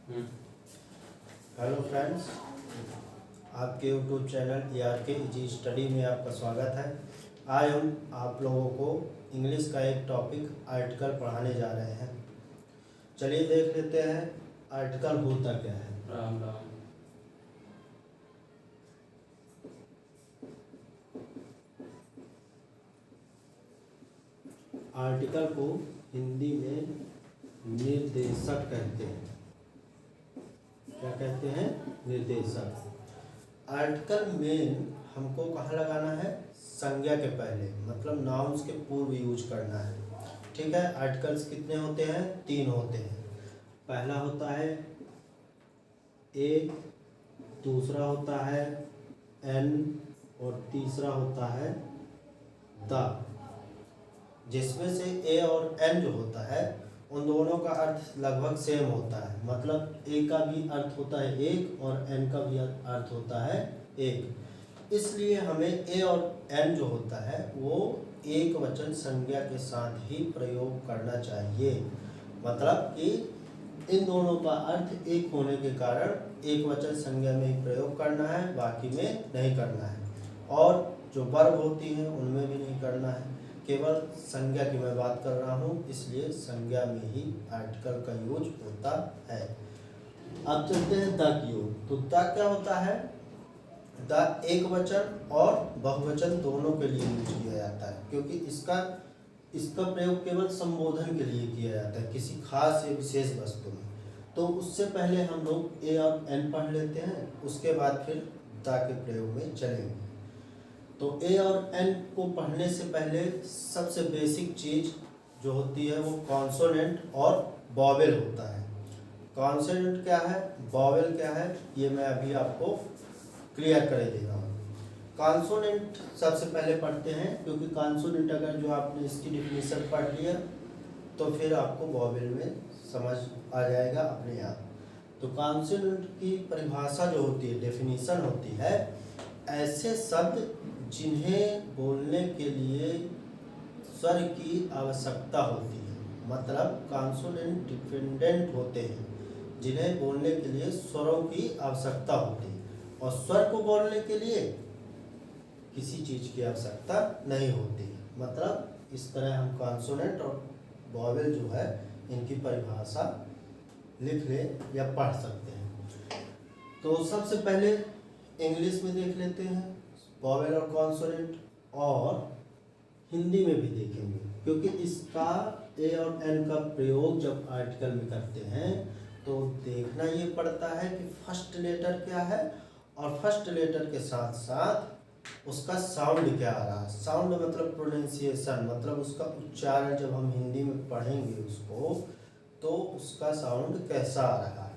Hello friends, आपके YouTube channel ARK easy study में आपका स्वागत है। आज हम आप लोगों को इंग्लिश का एक टॉपिक आर्टिकल पढ़ाने जा रहे हैं। चलिए देख लेते हैं आर्टिकल होता क्या है। राम राम। आर्टिकल को हिंदी में निर्देशक कहते हैं। क्या कहते हैं? निर्देशक। आर्टिकल में हमको कहाँ लगाना है? संज्ञा के पहले, मतलब नाउन्स के पूर्व यूज करना है। ठीक है। आर्टिकल्स कितने होते हैं? 3 होते हैं। पहला होता है ए, दूसरा होता है एन और तीसरा होता है द। जिसमें से ए और एन जो होता है उन दोनों का अर्थ लगभग सेम होता है। मतलब ए का भी अर्थ होता है एक और एन का भी अर्थ होता है एक। इसलिए हमें ए और एन जो होता है वो एक वचन संज्ञा के साथ ही प्रयोग करना चाहिए। मतलब कि इन दोनों का अर्थ एक होने के कारण एक वचन संज्ञा में ही प्रयोग करना है, बाकी में नहीं करना है। और जो वर्ब होती हैं उनमें भी नहीं करना है। केवल संज्ञा की मैं बात कर रहा हूँ, इसलिए संज्ञा में ही आर्टिकल का यूज होता है। अब चलते हैं द की ओर। तो द क्या होता है? द एक वचन और बहुवचन दोनों के लिए यूज किया जाता है, क्योंकि इसका प्रयोग केवल संबोधन के लिए किया जाता है किसी खास या विशेष वस्तु में। तो उससे पहले हम लोग ए और एन पढ़ लेते हैं, उसके बाद फिर द के प्रयोग में चलेंगे। तो ए और एन को पढ़ने से पहले सबसे बेसिक चीज़ जो होती है वो कॉन्सोनेंट और वॉवेल होता है। कॉन्सोनेंट क्या है, वॉवेल क्या है, ये मैं अभी आपको क्लियर कर देगा हूँ। कॉन्सोनेंट सबसे पहले पढ़ते हैं, क्योंकि कॉन्सोनेंट अगर जो आपने इसकी डिफिनीशन पढ़ लिया तो फिर आपको वॉवेल में समझ आ जाएगा अपने आप। तो कॉन्सोनेंट की परिभाषा जो होती है, डेफिनीशन होती है, ऐसे शब्द जिन्हें बोलने के लिए स्वर की आवश्यकता होती है। मतलब कॉन्सोनेंट डिपेंडेंट होते हैं, जिन्हें बोलने के लिए स्वरों की आवश्यकता होती है, और स्वर को बोलने के लिए किसी चीज़ की आवश्यकता नहीं होती। मतलब इस तरह हम कॉन्सोनेंट और वॉवेल जो है इनकी परिभाषा लिख ले या पढ़ सकते हैं। तो सबसे पहले इंग्लिश में देख लेते हैं वॉवेल और कॉन्सोनेंट, और हिंदी में भी देखेंगे, क्योंकि इसका ए और एन का प्रयोग जब आर्टिकल में करते हैं तो देखना ये पड़ता है कि फर्स्ट लेटर क्या है, और फर्स्ट लेटर के साथ साथ उसका साउंड क्या आ रहा है। साउंड मतलब प्रोनाउंसिएशन, मतलब उसका उच्चारण जब हम हिंदी में पढ़ेंगे उसको, तो उसका साउंड कैसा आ रहा है।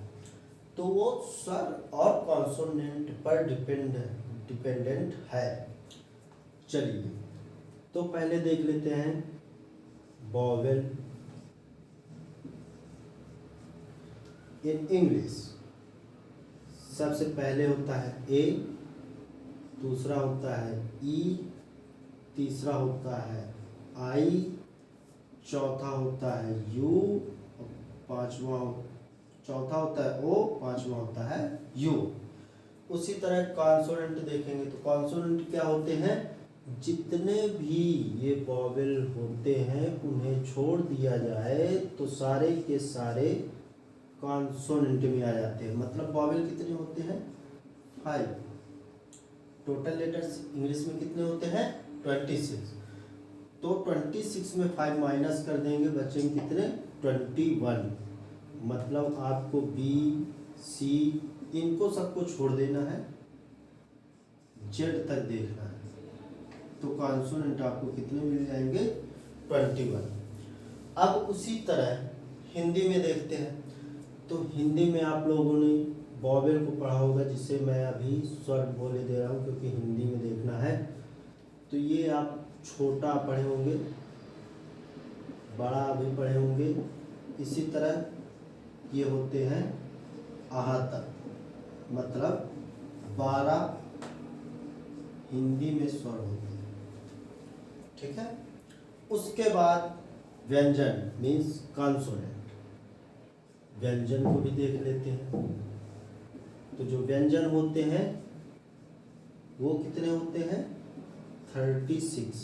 तो वो स्वर और कॉन्सोनेंट पर डिपेंडेंट है। चलिए तो पहले देख लेते हैं वॉवेल इन इंग्लिश। सबसे पहले होता है ए, दूसरा होता है ई, तीसरा होता है आई, चौथा होता है यू, चौथा होता है ओ, पांचवा होता है यू। उसी तरह कॉन्सोनेंट देखेंगे तो कॉन्सोनेंट क्या होते हैं? जितने भी ये वॉवेल होते हैं उन्हें छोड़ दिया जाए तो सारे के सारे कॉन्सोनेंट में आ जाते हैं। मतलब वॉवेल कितने होते हैं? 5। टोटल लेटर्स इंग्लिश में कितने होते हैं? 26। तो 26 में 5 माइनस कर देंगे, बचेंगे कितने? 21। मतलब आपको बी, सी, इनको सबको छोड़ देना है, जेड तक देखना है। तो कॉन्सोनेंट आपको कितने मिल जाएंगे? 21। अब उसी तरह हिंदी में देखते हैं। तो हिंदी में आप लोगों ने वॉवेल को पढ़ा होगा, जिसे मैं अभी स्वर बोले दे रहा हूँ क्योंकि हिंदी में देखना है। तो ये आप छोटा पढ़े होंगे, बड़ा भी पढ़े होंगे। इसी तरह ये होते हैं आहतक, मतलब 12 हिंदी में स्वर होते हैं। ठीक है। उसके बाद व्यंजन मीन्स कॉन्सोनेंट, व्यंजन को भी देख लेते हैं। तो जो व्यंजन होते हैं वो कितने होते हैं? 36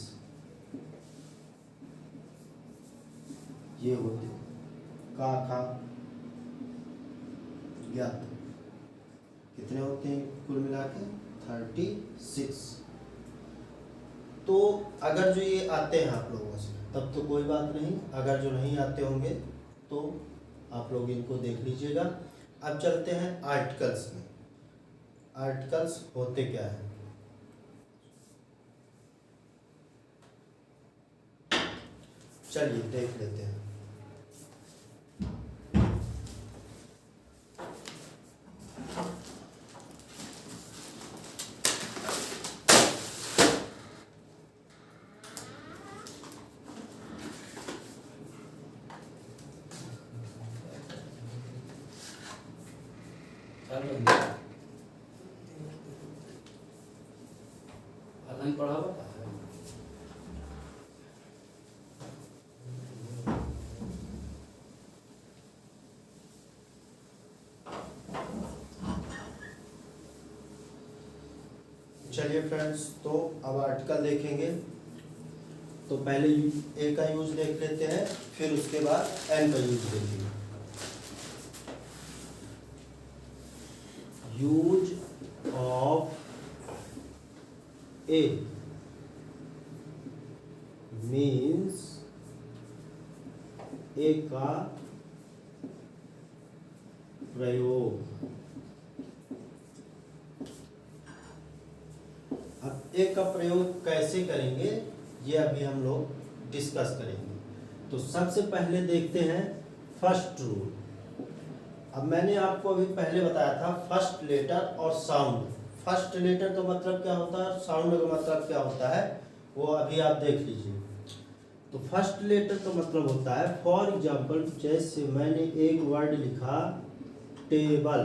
ये होते हैं। का खा ज्ञात कितने होते हैं कुल मिला के? 36। तो अगर जो ये आते हैं आप लोगों से तब तो कोई बात नहीं, अगर जो नहीं आते होंगे तो आप लोग इनको देख लीजिएगा। अब चलते हैं आर्टिकल्स में। आर्टिकल्स होते क्या है? चलिए देख लेते हैं। ऑनलाइन पढ़ा हुआ था। चलिए फ्रेंड्स, तो अब आर्टिकल देखेंगे। तो पहले ए का यूज देख लेते हैं, फिर उसके बाद एन का यूज देखेंगे। यूज ऑफ ए मीन्स ए का प्रयोग। अब ए का प्रयोग कैसे करेंगे ये अभी हम लोग डिस्कस करेंगे। तो सबसे पहले देखते हैं फर्स्ट रूल। अब मैंने आपको अभी पहले बताया था फर्स्ट लेटर और साउंड। फर्स्ट लेटर का मतलब क्या होता है, साउंड का मतलब क्या होता है, वो अभी आप देख लीजिए। तो फर्स्ट लेटर का मतलब होता है, फॉर एग्जाम्पल जैसे मैंने एक वर्ड लिखा टेबल,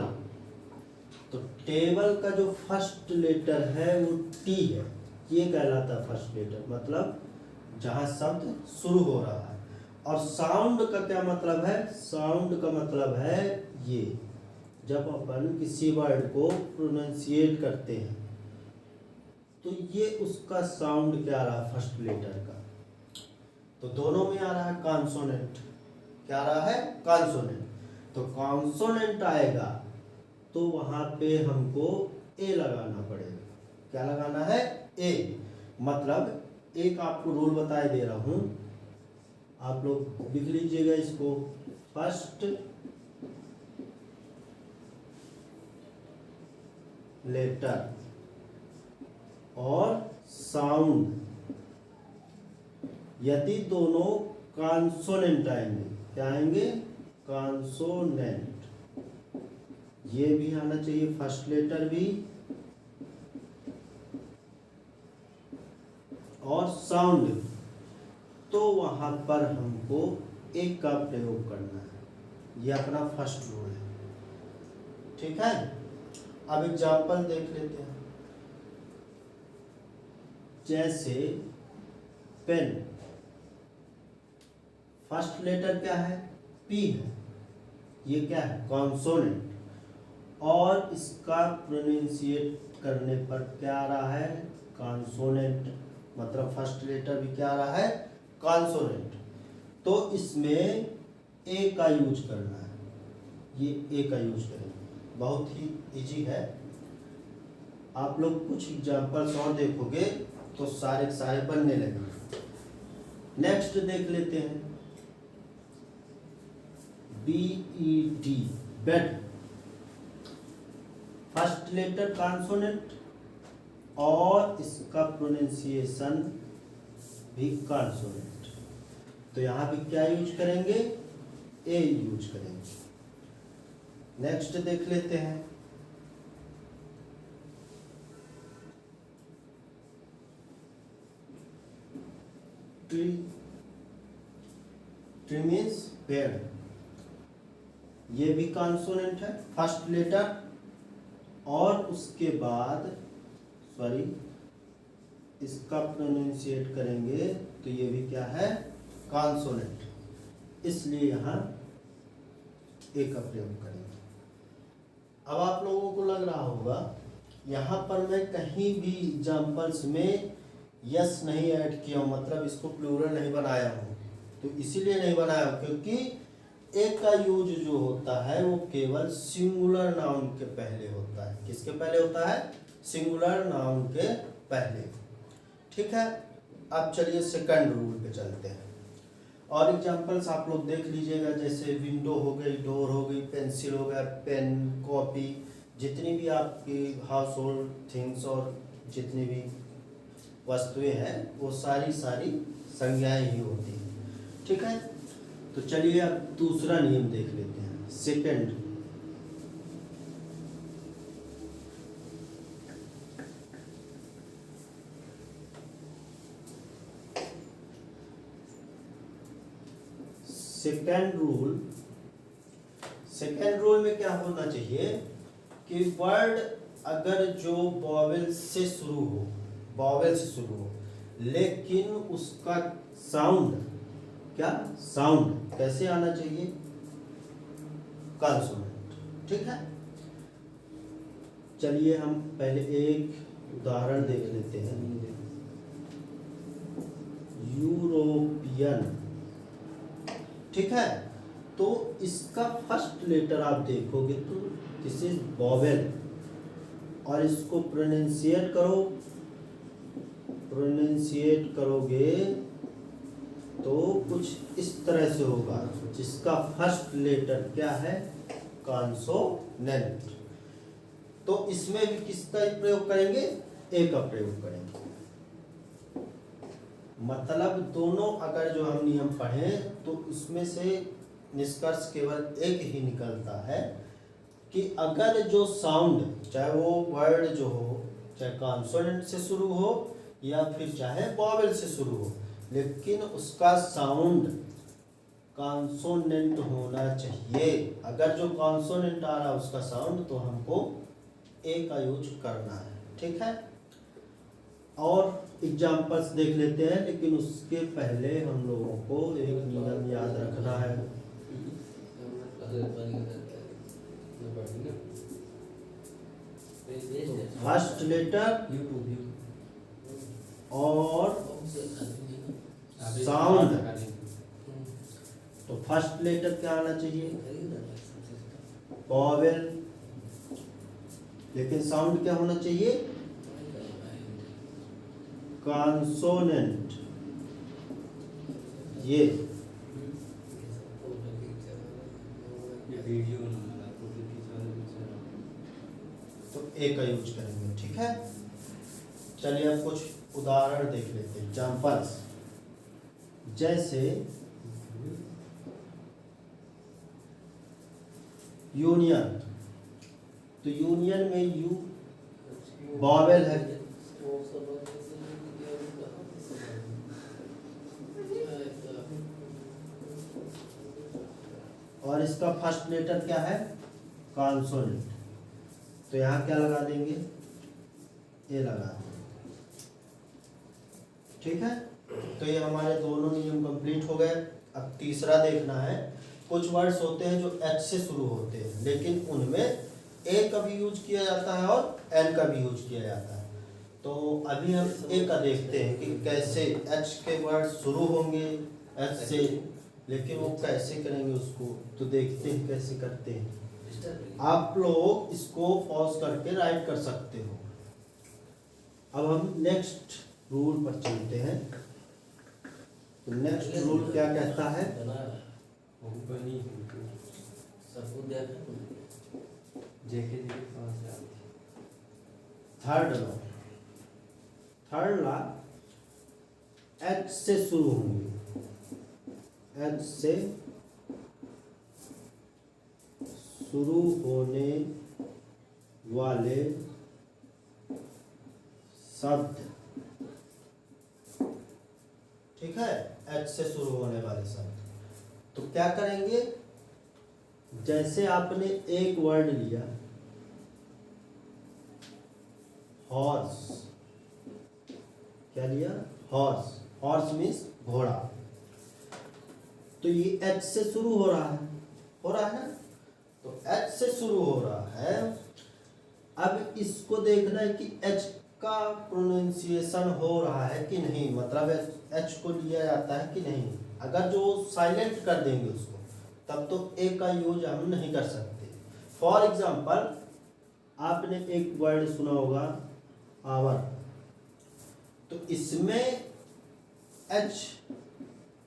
तो टेबल का जो फर्स्ट लेटर है वो टी है, ये कहलाता है फर्स्ट लेटर, मतलब जहाँ शब्द शुरू हो रहा है। और साउंड का क्या मतलब है? साउंड का मतलब है ये, जब अपन किसी वर्ड को प्रोनाउंसिएट करते हैं तो ये उसका साउंड क्या रहा फर्स्ट लेटर का। तो दोनों में आ रहा है कॉन्सोनेंट। क्या आ रहा है? कॉन्सोनेंट। तो कॉन्सोनेंट आएगा तो वहां पे हमको ए लगाना पड़ेगा। क्या लगाना है? ए। मतलब एक आपको रूल बताए दे रहा हूं, आप लोग लिख लीजिएगा इसको। फर्स्ट लेटर और साउंड यदि दोनों कॉन्सोनेंट आएंगे, क्या आएंगे? कॉन्सोनेंट। ये भी आना चाहिए फर्स्ट लेटर भी और साउंड भी, तो वहां पर हमको एक का प्रयोग करना है। ये अपना फर्स्ट रूल है, ठीक है। अब एग्जाम्पल देख लेते हैं। जैसे पेन, फर्स्ट लेटर क्या है? पी है, ये क्या है? कॉन्सोनेंट। और इसका प्रोनाउंसिएट करने पर क्या आ रहा है? कॉन्सोनेंट। मतलब फर्स्ट लेटर भी क्या आ रहा है? कॉन्सोनेंट। तो इसमें ए का यूज करना है, ये ए का यूज करेंगे। बहुत ही इजी है, आप लोग कुछ एग्जाम्पल्स और देखोगे तो सारे सारे बनने लगेंगे। नेक्स्ट देख लेते हैं, BED, bed. First letter consonant और इसका प्रोनाउंसिएशन भी कॉन्सोनेंट। तो यहां भी क्या यूज करेंगे? ए यूज करेंगे। नेक्स्ट देख लेते हैं, ट्री। ट्री मीन्स पेड़, ये भी कॉन्सोनेंट है, फर्स्ट लेटर और उसके बाद इसका प्रोनाउंसिएट करेंगे तो ये भी क्या है? कॉन्सोनेंट। इसलिए यहाँ ए का प्रयोग करेंगे। अब आप लोगों को लग रहा होगा यहाँ पर मैं कहीं भी एग्जाम्पल्स में यस नहीं ऐड किया हूँ, मतलब इसको प्लूरल नहीं बनाया हूँ। तो इसीलिए नहीं बनाया हूँ क्योंकि एक का यूज जो होता है वो केवल सिंगुलर नाउन के पहले होता है। किसके पहले होता है? सिंगुलर नाउन के पहले। ठीक है, अब चलिए सेकंड रूल पे चलते हैं। और एग्जांपल्स आप लोग देख लीजिएगा, जैसे विंडो हो गई, डोर हो गई, पेंसिल हो गया, पेन, कॉपी, जितनी भी आपकी हाउस होल्ड थिंग्स और जितनी भी वस्तुएं हैं वो सारी संज्ञाएं ही होती हैं। ठीक है, तो चलिए अब दूसरा नियम देख लेते हैं, सेकंड। सेकंड रूल में क्या होना चाहिए कि वर्ड अगर जो वॉवेल से शुरू हो लेकिन उसका साउंड कैसे आना चाहिए? कॉन्सोनेंट। ठीक है, चलिए हम पहले एक उदाहरण देख लेते हैं। यूरोपियन। ठीक है, तो इसका फर्स्ट लेटर आप देखोगे तो दिस इज वॉवेल, और इसको प्रोनाउंसिएट करोगे तो कुछ इस तरह से होगा, जिसका फर्स्ट लेटर क्या है? कॉन्सोनेंट। तो इसमें भी किसका प्रयोग करेंगे? ए का प्रयोग करेंगे। मतलब दोनों अगर जो हम नियम पढ़ें तो इसमें से निष्कर्ष केवल एक ही निकलता है कि अगर जो साउंड, चाहे वो वर्ड जो हो, चाहे कॉन्सोनेंट से शुरू हो या फिर चाहे वॉवेल से शुरू हो, लेकिन उसका साउंड कॉन्सोनेंट होना चाहिए। अगर जो कॉन्सोनेंट आ रहा है उसका साउंड, तो हमको ए का यूज करना है। ठीक है, और एग्जाम्पल्स देख लेते हैं, लेकिन उसके पहले हम लोगों को एक नियम याद रखना है। फर्स्ट लेटर और साउंड। तो फर्स्ट लेटर क्या आना चाहिए? वॉवेल। लेकिन साउंड क्या होना चाहिए? कॉन्सोनेंट। ये तो ए का यूज करेंगे। ठीक है, चलिए अब कुछ उदाहरण देख लेते हैं, एग्जाम्पल्स। जैसे यूनियन, तो यूनियन में यू वॉवेल है, और इसका फर्स्ट लेटर क्या है? कॉन्सोनेंट। तो यहाँ क्या लगा देंगे? ए लगा देंगे। ठीक है, तो ये हमारे दोनों नियम कंप्लीट हो गए। अब तीसरा देखना है। कुछ वर्ड्स होते हैं जो एच से शुरू होते हैं, लेकिन उनमें ए का भी यूज किया जाता है और एन का भी यूज किया जाता है। तो अभी हम ए का देखते हैं कि कैसे एच के वर्ड शुरू होंगे एच से, लेकिन वो कैसे करेंगे उसको, तो देखते हैं कैसे करते हैं। आप लोग इसको पॉज करके राइट कर सकते हो। अब हम नेक्स्ट रूल पर चलते हैं। तो नेक्स्ट रूल क्या कहता है? थर्ड लॉ एच से शुरू होंगे, एच से शुरू होने वाले शब्द। ठीक है, एच से शुरू होने वाले शब्द। तो क्या करेंगे? जैसे आपने एक वर्ड लिया हॉर्स, क्या लिया? हॉर्स। हॉर्स मीन्स घोड़ा। तो ये एच से शुरू हो रहा है ना? तो एच से शुरू हो रहा है। अब इसको देखना है कि एच का प्रोनाउंसिएशन हो रहा है कि नहीं, मतलब एच को लिया जाता है कि नहीं। अगर जो साइलेंट कर देंगे उसको, तब तो ए का यूज हम नहीं कर सकते। फॉर एग्जाम्पल, आपने एक वर्ड सुना होगा आवर, तो इसमें एच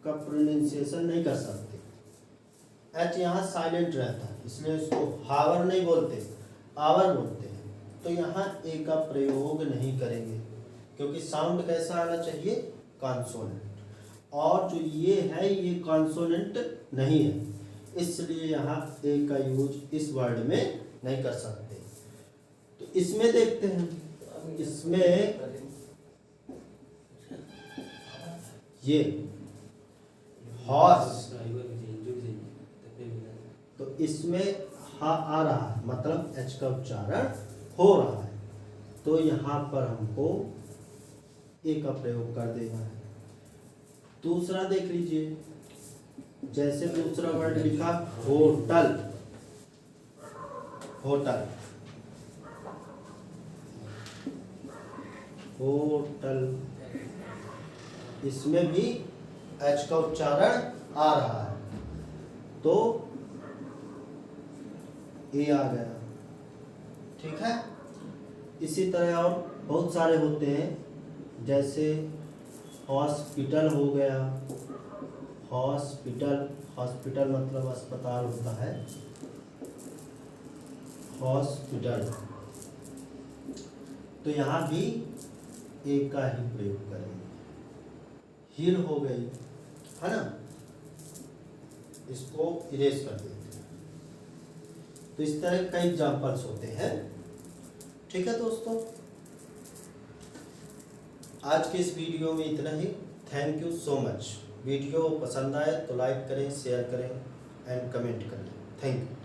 का प्रोनाउंसिएशन नहीं कर सकते, एच यहाँ साइलेंट रहता है, इसलिए इसको हावर नहीं बोलते, आवर बोलते हैं। तो यहाँ ए का प्रयोग नहीं करेंगे, क्योंकि साउंड कैसा आना चाहिए, कॉन्सोनेंट, और जो ये है ये कॉन्सोनेंट नहीं है, इसलिए यहाँ ए का यूज इस वर्ड में नहीं कर सकते। तो इसमें देखते हैं, इसमें ये हॉर्स, तो इसमें हा आ रहा है, मतलब एच का उच्चारण हो रहा है, तो यहाँ पर हमको ए का प्रयोग कर देना है। दूसरा देख लीजिए, जैसे दूसरा वर्ड लिखा होटल, होटल, होटल, इसमें भी एच का उच्चारण आ रहा है, तो ए आ गया। ठीक है। इसी तरह और बहुत सारे होते हैं, जैसे हॉस्पिटल हो गया, हॉस्पिटल, हॉस्पिटल मतलब अस्पताल होता है, हॉस्पिटल, तो यहाँ भी ए का ही प्रयोग करेंगे। हिल हो गई, है ना, इसको इरेज कर देते हैं। तो इस तरह कई एग्जाम्पल्स होते हैं। ठीक है दोस्तों, आज के इस वीडियो में इतना ही। Thank you so much. Video पसंद आए तो लाइक करें, शेयर करें एंड कमेंट करें। Thank you.